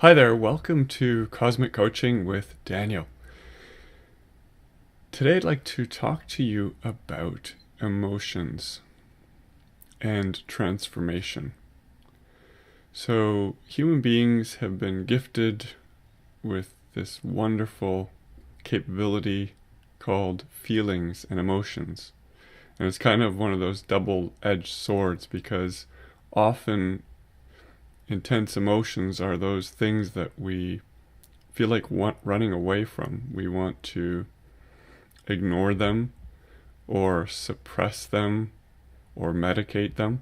Hi there, welcome to Cosmic Coaching with Daniel. Today I'd like to talk to you about emotions and transformation. So, human beings have been gifted with this wonderful capability called feelings and emotions. And it's kind of one of those double-edged swords because often intense emotions are those things that we feel like running away from. We want to ignore them or suppress them or medicate them.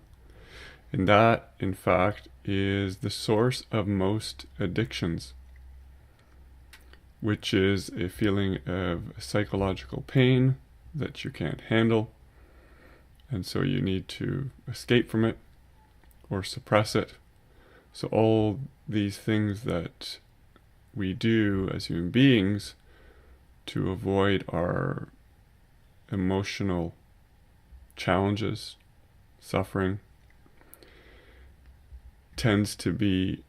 And that, in fact, is the source of most addictions, which is a feeling of psychological pain that you can't handle. And so you need to escape from it or suppress it. So all these things that we do as human beings to avoid our emotional challenges, suffering, tends to be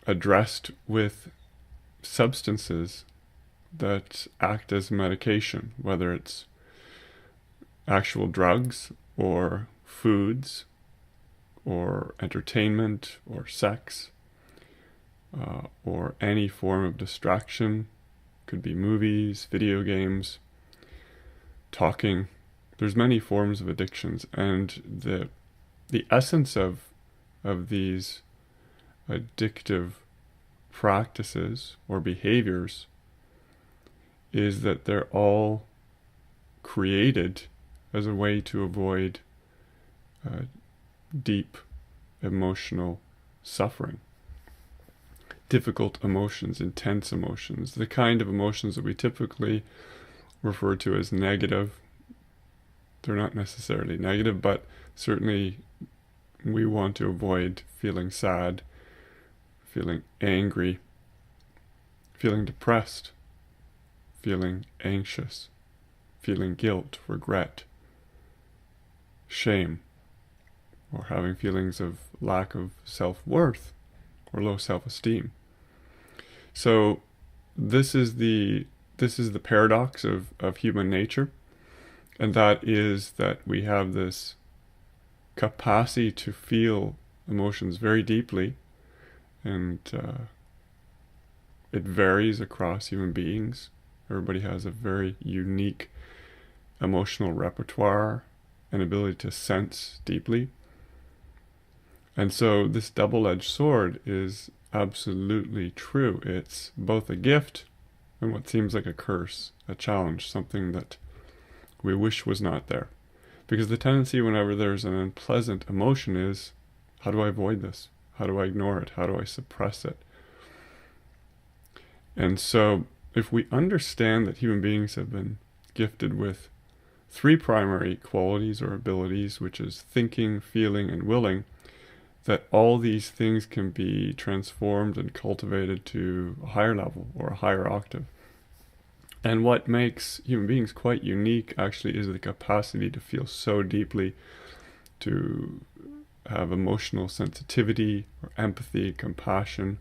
addressed with substances that act as medication, whether it's actual drugs or foods or entertainment or sex or any form of distraction. Could be movies, video games, talking. There's many forms of addictions, and the essence of these addictive practices or behaviors is that they're all created as a way to avoid deep emotional suffering. Difficult emotions, intense emotions, the kind of emotions that we typically refer to as negative. They're not necessarily negative, but certainly we want to avoid feeling sad, feeling angry, feeling depressed, feeling anxious, feeling guilt, regret, shame, or having feelings of lack of self-worth or low self-esteem. So this is the paradox of human nature, and that is that we have this capacity to feel emotions very deeply, and it varies across human beings. Everybody has a very unique emotional repertoire and ability to sense deeply. And so this double-edged sword is absolutely true. It's both a gift and what seems like a curse, a challenge, something that we wish was not there. Because the tendency whenever there's an unpleasant emotion is, how do I avoid this? How do I ignore it? How do I suppress it? And so if we understand that human beings have been gifted with three primary qualities or abilities, which is thinking, feeling, and willing, that all these things can be transformed and cultivated to a higher level or a higher octave. And what makes human beings quite unique actually is the capacity to feel so deeply, to have emotional sensitivity or empathy, compassion,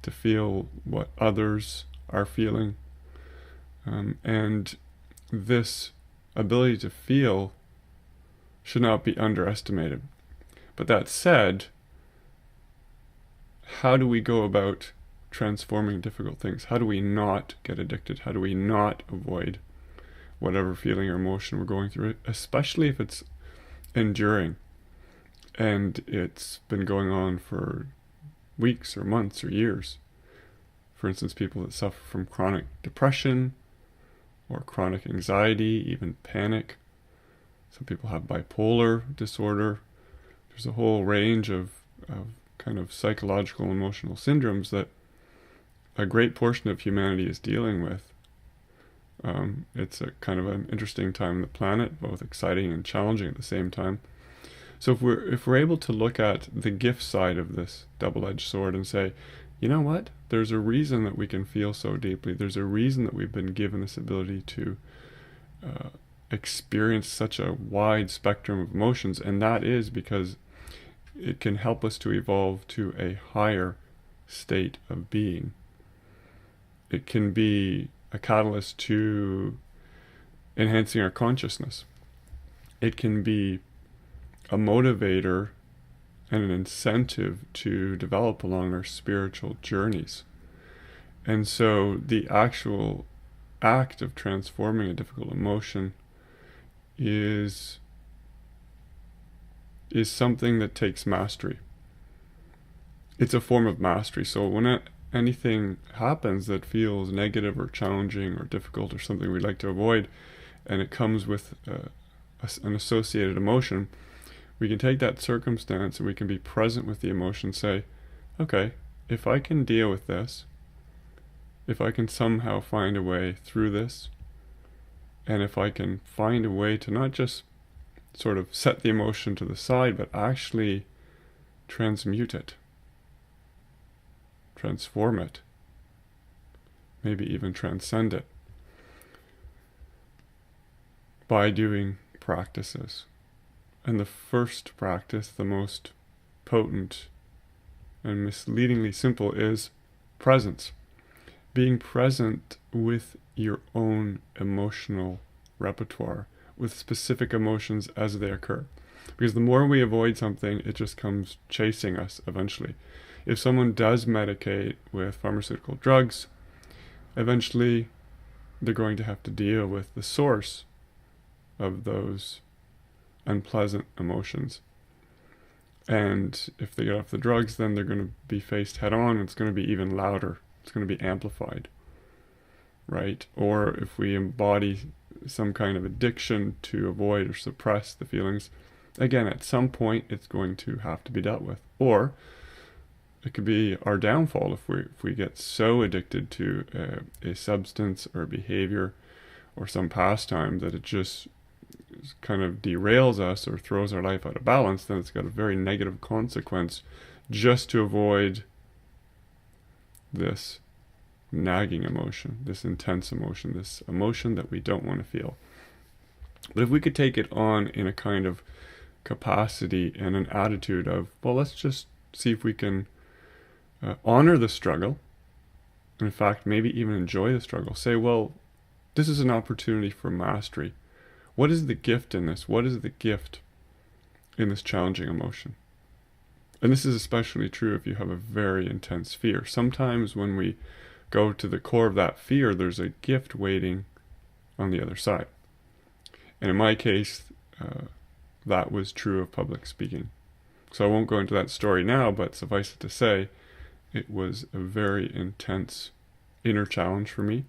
to feel what others are feeling. And this ability to feel should not be underestimated. But that said, how do we go about transforming difficult things? How do we not get addicted? How do we not avoid whatever feeling or emotion we're going through, especially if it's enduring and it's been going on for weeks or months or years? For instance, people that suffer from chronic depression or chronic anxiety, even panic. Some people have bipolar disorder. There's a whole range of kind of psychological and emotional syndromes that a great portion of humanity is dealing with. It's a kind of an interesting time on the planet, both exciting and challenging at the same time. So if we're able to look at the gift side of this double-edged sword and say, you know what? There's a reason that we can feel so deeply. There's a reason that we've been given this ability to experience such a wide spectrum of emotions, and that is because it can help us to evolve to a higher state of being. It can be a catalyst to enhancing our consciousness. It can be a motivator and an incentive to develop along our spiritual journeys. And so the actual act of transforming a difficult emotion is something that takes mastery. It's a form of mastery. So when anything happens that feels negative or challenging or difficult or something we'd like to avoid, and it comes with an associated emotion, we can take that circumstance and we can be present with the emotion, say, okay, if I can deal with this, if I can somehow find a way through this, and if I can find a way to not just sort of set the emotion to the side, but actually transmute it, transform it, maybe even transcend it by doing practices. And the first practice, the most potent and misleadingly simple, is presence. Being present with your own emotional repertoire, with specific emotions as they occur. Because the more we avoid something, it just comes chasing us eventually. If someone does medicate with pharmaceutical drugs, eventually they're going to have to deal with the source of those unpleasant emotions. And if they get off the drugs, then they're going to be faced head on. It's going to be even louder. It's going to be amplified, right? Or if we embody some kind of addiction to avoid or suppress the feelings, again, at some point it's going to have to be dealt with. Or it could be our downfall if we get so addicted to a substance or a behavior or some pastime that it just kind of derails us or throws our life out of balance. Then it's got a very negative consequence just to avoid this nagging emotion, this intense emotion, this emotion that we don't want to feel. But if we could take it on in a kind of capacity and an attitude of, well, let's just see if we can honor the struggle, in fact, maybe even enjoy the struggle. Say, well, this is an opportunity for mastery. What is the gift in this? What is the gift in this challenging emotion? And this is especially true if you have a very intense fear. Sometimes when we go to the core of that fear, there's a gift waiting on the other side. And in my case, that was true of public speaking. So I won't go into that story now, but suffice it to say, it was a very intense inner challenge for me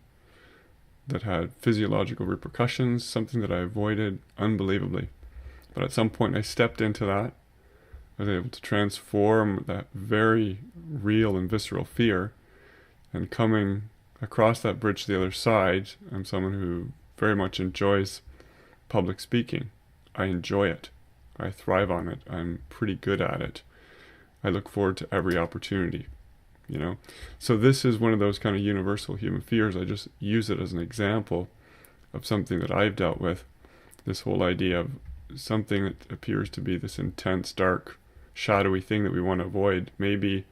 that had physiological repercussions, something that I avoided unbelievably. But at some point I stepped into that. I was able to transform that very real and visceral fear, and coming across that bridge to the other side, I'm someone who very much enjoys public speaking. I enjoy it. I thrive on it. I'm pretty good at it. I look forward to every opportunity, you know. So this is one of those kind of universal human fears. I just use it as an example of something that I've dealt with. This whole idea of something that appears to be this intense, dark, shadowy thing that we want to avoid. Maybe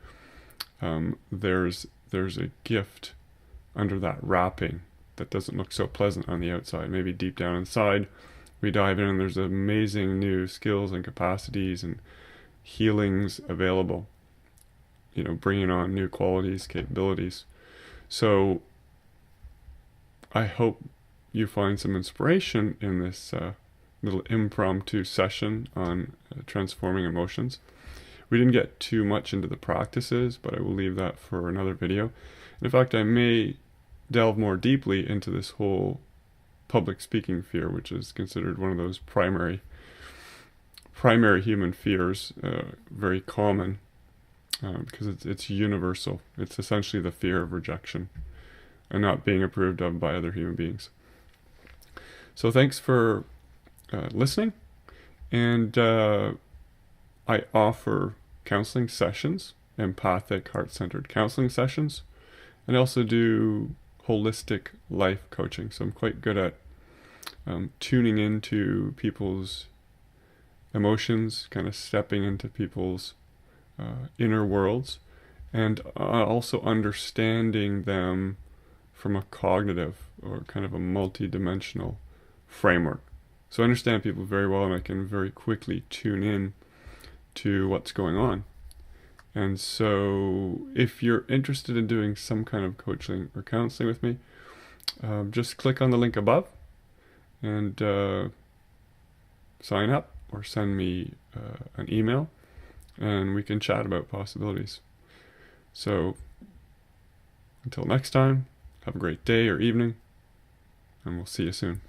there's a gift under that wrapping that doesn't look so pleasant on the outside. Maybe deep down inside, we dive in and there's amazing new skills and capacities and healings available, you know, bringing on new qualities, capabilities. So I hope you find some inspiration in this little impromptu session on transforming emotions. We didn't get too much into the practices, but I will leave that for another video. And in fact, I may delve more deeply into this whole public speaking fear, which is considered one of those primary human fears, very common, because it's universal. It's essentially the fear of rejection and not being approved of by other human beings. So thanks for listening, and I offer counseling sessions, empathic, heart-centered counseling sessions, and I also do holistic life coaching. So I'm quite good at tuning into people's emotions, kind of stepping into people's inner worlds, and also understanding them from a cognitive or kind of a multi-dimensional framework. So I understand people very well, and I can very quickly tune in to what's going on. And so if you're interested in doing some kind of coaching or counseling with me, just click on the link above and sign up or send me an email, and we can chat about possibilities. So until next time, have a great day or evening, and we'll see you soon.